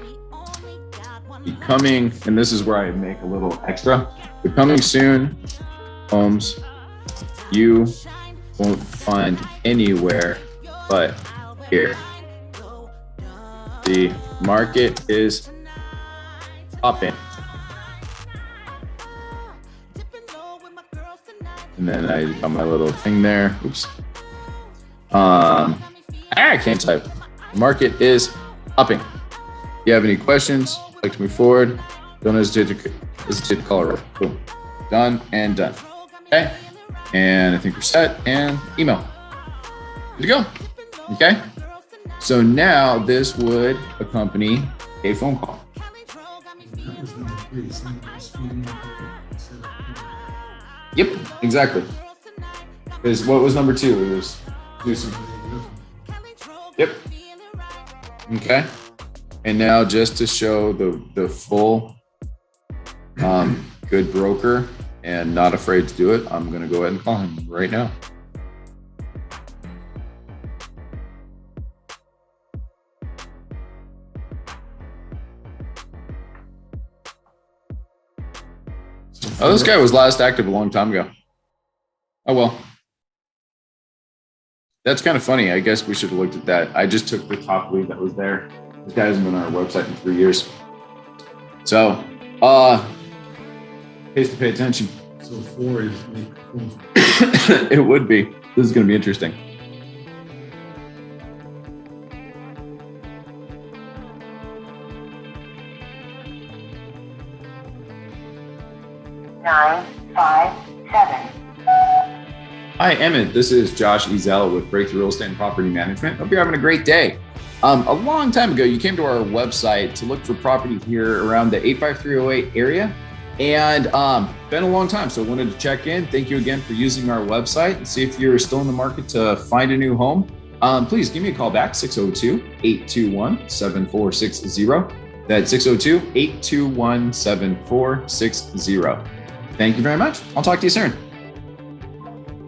Becoming, and this is where I make a little extra. Becoming soon. Homes you won't find anywhere but here. The market is popping. And then I got my little thing there. Oops. I can't type. The market is popping. If you have any questions, like to move forward, don't hesitate to call her. Boom. Done and done. Okay. And I think we're set, and email. Good to go. Okay. So now this would accompany a phone call. Yep, exactly. Because what was number 2? It was do some. Yep. Okay. And now just to show the full good broker and not afraid to do it, I'm going to go ahead and call him right now. Oh, this guy was last active a long time ago. Oh, well. That's kind of funny. I guess we should have looked at that. I just took the top lead that was there. This guy hasn't been on our website in 3 years. So, pays to pay attention. So 4 is It would be. This is going to be interesting. Nine, 5, 7. Hi, Emmett. This is Josh Ezell with Breakthrough Real Estate and Property Management. Hope you're having a great day. A long time ago, you came to our website to look for property here around the 85308 area, and been a long time. So I wanted to check in. Thank you again for using our website and see if you're still in the market to find a new home. Please give me a call back, 602-821-7460. That's 602-821-7460. Thank you very much. I'll talk to you soon.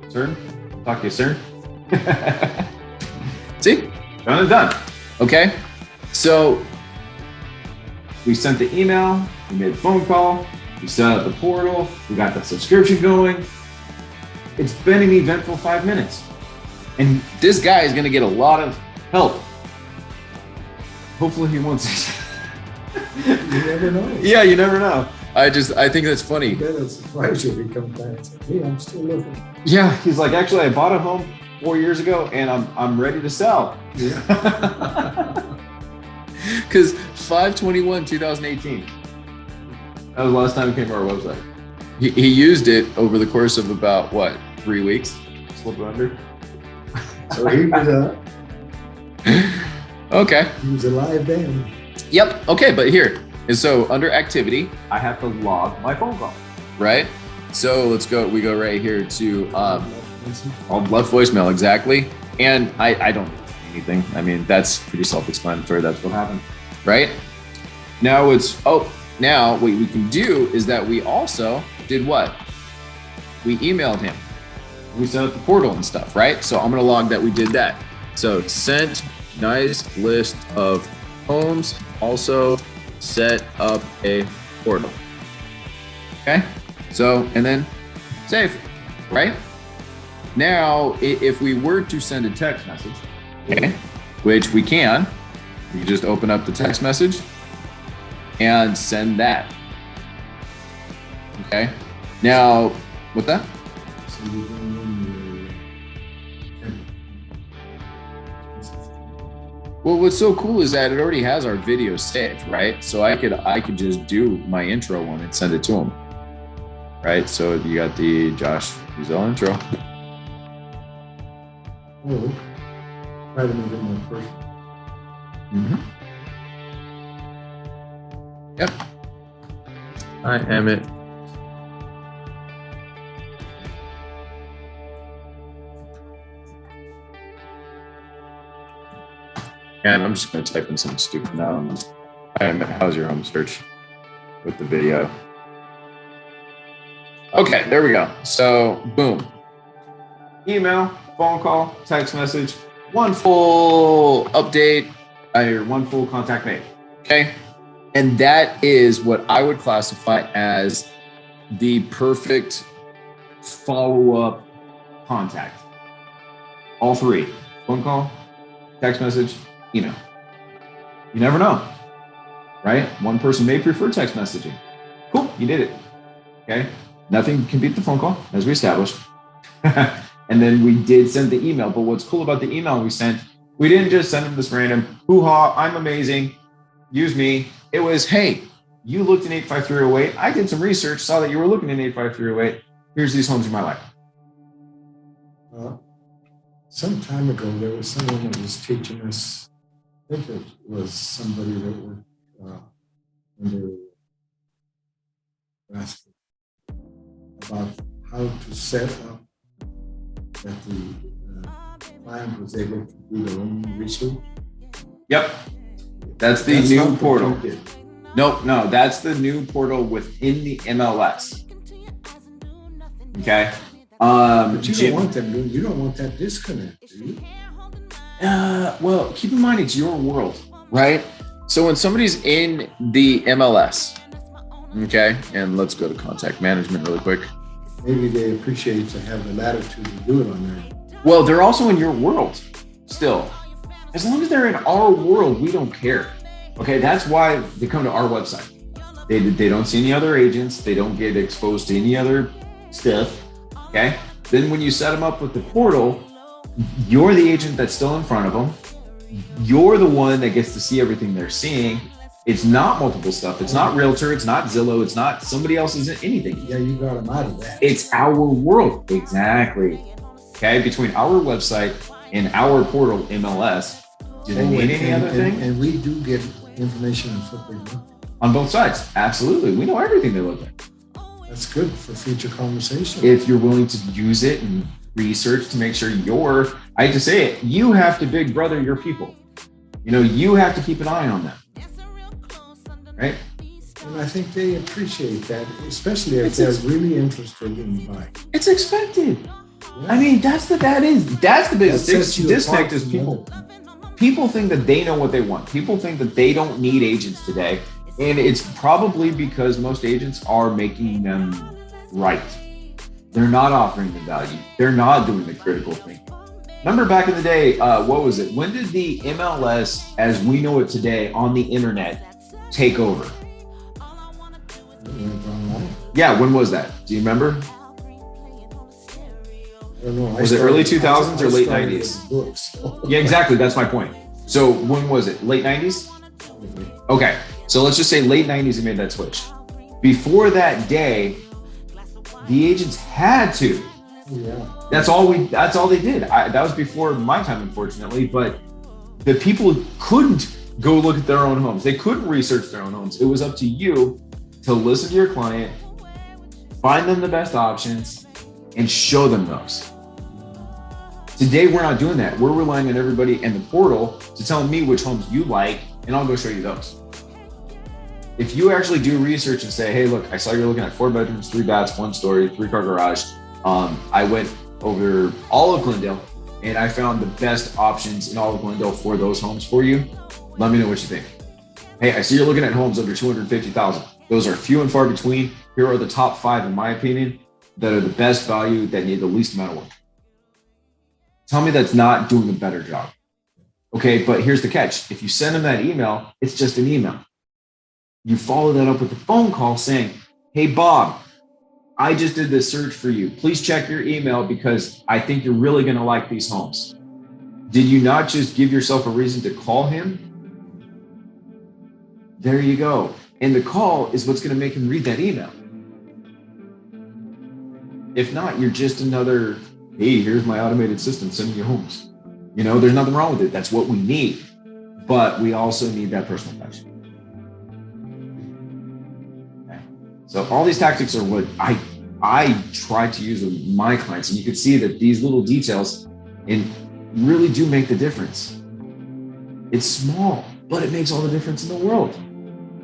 Sir, talk to you soon. See? Done and done. Okay. So we sent the email, we made the phone call, we set up the portal, we got the subscription going. It's been an eventful 5 minutes. And this guy is going to get a lot of help. Hopefully he wants it. You never know. Yeah, you never know. I think that's funny. Then it's surprised you if he comes back and says, hey, I'm still looking. Yeah, he's like, actually, I bought a home 4 years ago and I'm ready to sell. Yeah. Because 5/21/2018. That was the last time he came to our website. He used it over the course of about, 3 weeks? Slip under. So he was Okay. he was alive then. Yep. Okay, but here. And so under activity, I have to log my phone call, right? So let's go. We go right here to left voicemail, exactly. And I don't say anything. I mean, that's pretty self-explanatory. That's what happened, right? Now now what we can do is that we also did what? We emailed him. We set up the portal and stuff, right? So I'm gonna log that we did that. So sent nice list of homes, also set up a portal. Okay, so, and then save, right? Now, if we were to send a text message, okay, which we can just open up the text message and send that. Okay, now, what's that? So you bring in Well, what's so cool is that it already has our video saved, right? So I could just do my intro one and send it to him, right? So you got the Josh Ezell intro. oh, try to make it more personal. Mm-hmm. Yep. Hi, Emmett. And I'm just going to type in something stupid now. Hi, Emmett, how's your home search with the video? Okay, there we go. So, boom. Email, phone call, text message, one full update, or one full contact made. Okay. And that is what I would classify as the perfect Follow-up contact. All three: phone call, text message, email. You never know, right? One person may prefer text messaging. Cool, you did it. Okay. Nothing can beat the phone call, as we established. And then we did send the email. But what's cool about the email we sent, we didn't just send them this random, hoo-ha, I'm amazing, use me. It was, hey, you looked in 85308. I did some research, saw that you were looking in 85308. Here's these homes you might like. Some time ago, there was someone that was teaching us, I think it was somebody that worked when they were asking about how to set up that the client was able to do their own research. Yep. That's the That's new not what portal. you did. No, that's the new portal within the MLS. Okay. But you don't want that. You don't want that disconnect, do you? Well, keep in mind it's your world. right? So when somebody's in the MLS, okay, and let's go to contact management really quick. Maybe they appreciate to have the latitude to do it on there. Well, they're also in your world still. As long as they're in our world, we don't care. Okay, that's why they come to our website. They don't see any other agents. They don't get exposed to any other stuff. Okay. Then when you set them up with the portal, you're the agent that's still in front of them. You're the one that gets to see everything they're seeing. It's not multiple stuff. It's not Realtor. It's not Zillow. It's not somebody else's anything. Yeah, you got them out of that. It's our world. Exactly. Okay. Between our website and our portal MLS, do they need any other thing? And we do get information on footprint. On both sides. Absolutely. We know everything they look like. That's good for future conversation. If you're willing to use it and research to make sure I hate to say it, you have to big brother your people. You know, you have to keep an eye on them. Right? And I think they appreciate that, especially if they're really interested in buying. It's expected. Yeah. I mean, that's the biggest That sets you disconnect apart is from people. other. People think that they know what they want. People think that they don't need agents today. And it's probably because most agents are making them right. They're not offering the value. They're not doing the critical thinking. Remember back in the day, what was it? When did the MLS, as we know it today on the internet, take over? Yeah, when was that? Do you remember? I don't know. Was it early 2000s or late I started 90s? with books, so- Yeah, exactly. That's my point. So when was it? Late 90s? Okay. So let's just say late 90s they made that switch. Before that day, the agents had to. Yeah. That's all they did. That was before my time, unfortunately, but the people couldn't go look at their own homes. They couldn't research their own homes. It was up to you to listen to your client, find them the best options, and show them those. Today, we're not doing that. We're relying on everybody in the portal to tell me which homes you like, and I'll go show you those. If you actually do research and say, hey, look, I saw you're looking at 4 bedrooms, 3 baths, 1 story, 3-car garage. I went over all of Glendale and I found the best options in all of Glendale for those homes for you. Let me know what you think. Hey, I see you're looking at homes under 250,000. Those are few and far between. Here are the top 5, in my opinion, that are the best value that need the least amount of work. Tell me that's not doing a better job. Okay, but here's the catch. If you send them that email, it's just an email. You follow that up with a phone call saying, hey, Bob, I just did this search for you. Please check your email because I think you're really going to like these homes. Did you not just give yourself a reason to call him? There you go. And the call is what's going to make him read that email. If not, you're just another, hey, here's my automated system sending you homes. You know, there's nothing wrong with it. That's what we need. But we also need that personal touch. So all these tactics are what I try to use with my clients. And you can see that these little details really do make the difference. It's small, but it makes all the difference in the world,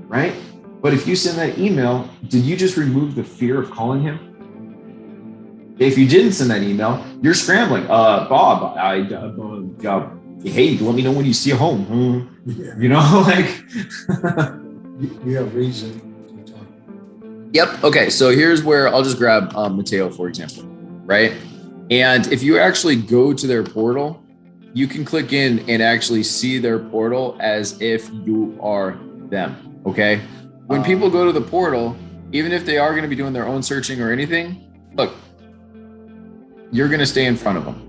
right? But if you send that email, did you just remove the fear of calling him? If you didn't send that email, you're scrambling. Bob, hey, let me know when you see a home. Yeah. You know, like. You have reason to talk. Yep. Okay. So here's where I'll just grab Mateo, for example, right? And if you actually go to their portal, you can click in and actually see their portal as if you are them. Okay. When people go to the portal, even if they are going to be doing their own searching or anything, look, you're going to stay in front of them.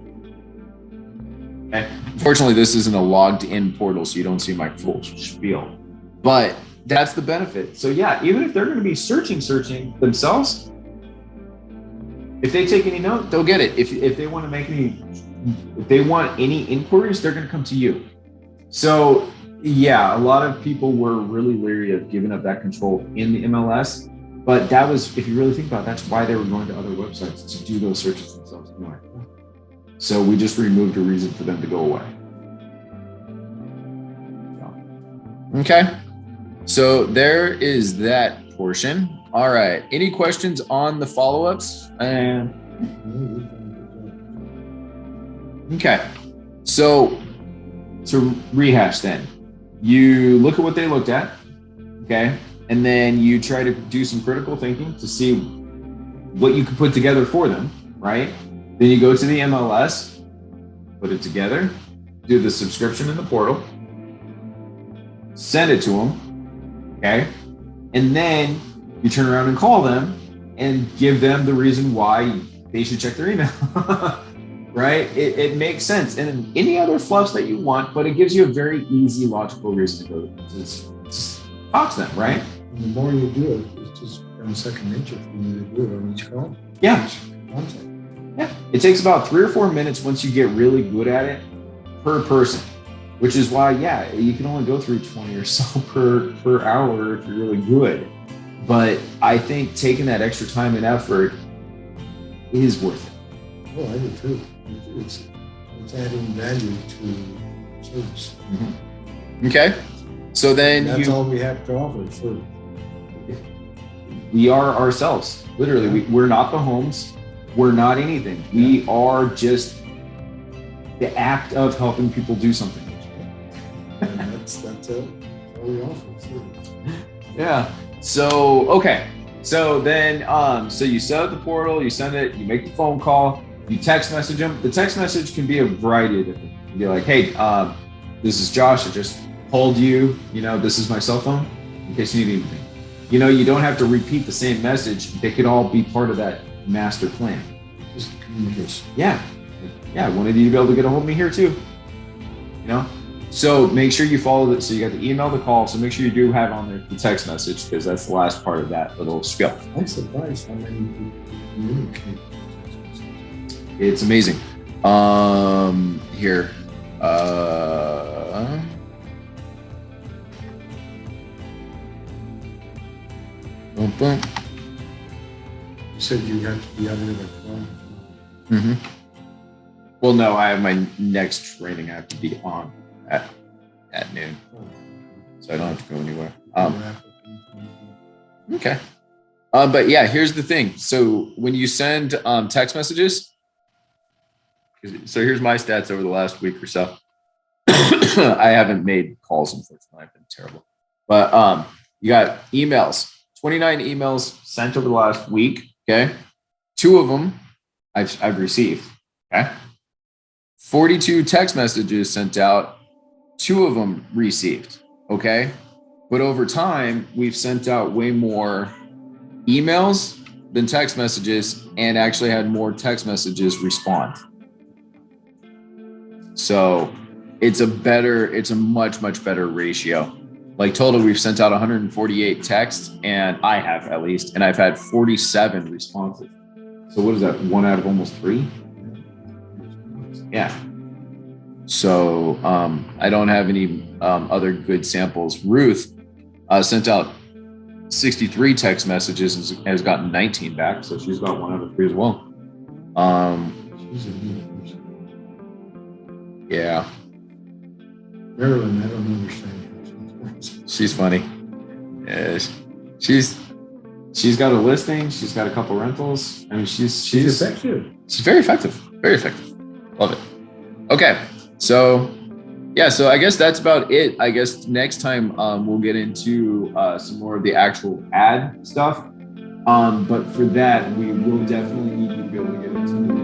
Okay. Unfortunately, this isn't a logged in portal, so you don't see my full spiel. But that's the benefit. So yeah, even if they're going to be searching themselves, if they take any note, they'll get it. If they want to make if they want any inquiries, they're going to come to you. So yeah, a lot of people were really leery of giving up that control in the MLS, but that was, if you really think about it, that's why they were going to other websites to do those searches themselves anyway. So we just removed a reason for them to go away. Okay. So there is that portion. All right. Any questions on the follow-ups? Okay. So to rehash then, you look at what they looked at, okay? And then you try to do some critical thinking to see what you could put together for them, right? Then you go to the MLS, put it together, do the subscription in the portal, send it to them, okay? And then you turn around and call them and give them the reason why they should check their email, right? It makes sense. And any other fluffs that you want, but it gives you a very easy, logical reason to go just talk to them, right? And the more you do it, it's just second nature for you to do it on each call. Yeah. Each contact. Yeah. It takes about 3 or 4 minutes once you get really good at it per person, which is why, yeah, you can only go through 20 or so per hour if you're really good. But I think taking that extra time and effort is worth it. Oh, I do too. It's adding value to service. Mm-hmm. Okay. So then that's all we have to offer for. We are ourselves. Literally, we're not the homes. We're not anything. We are just the act of helping people do something. And that's all we offer. Service. Yeah. So, okay. So then, so you set up the portal, you send it, you make the phone call, you text message them. The text message can be a variety of different. You can be like, hey, this is Josh. I just called you. You know, this is my cell phone in case you need anything. You know, you don't have to repeat the same message. They could all be part of that master plan. Just communication. Yeah. Yeah. I wanted you to be able to get a hold of me here too. You know? So make sure you follow that. So you got the email, the call. So make sure you do have on there the text message because that's the last part of that little spiel. I'm surprised how many people communicate. it's amazing. Here. Boom, boom. You said you have to be out of the phone. Mm-hmm. Well, no, I have my next training. I have to be on at noon. So I don't have to go anywhere. Okay. But yeah, here's the thing. So when you send text messages, so here's my stats over the last week or so. I haven't made calls, unfortunately. I've been terrible. But you got emails, 29 emails sent over the last week. Okay. 2 of them I've received. Okay. 42 text messages sent out. 2 of them received. Okay. But over time, we've sent out way more emails than text messages and actually had more text messages respond. So it's a much, much better ratio. Like total, we've sent out 148 texts, and I have at least, and I've had 47 responses. So what is that? 1 out of almost 3? Yeah. So I don't have any other good samples. Ruth sent out 63 text messages and has gotten 19 back. So she's got 1 out of 3 as well. She's a new person. Yeah. Marilyn, I don't understand her. She's funny. Yeah, she's she's got a listing. She's got a couple rentals. I mean, she's effective. She's very effective. Very effective. Love it. Okay. So yeah, so I guess that's about it. I guess next time we'll get into some more of the actual ad stuff. But for that, we will definitely need you to be able to get into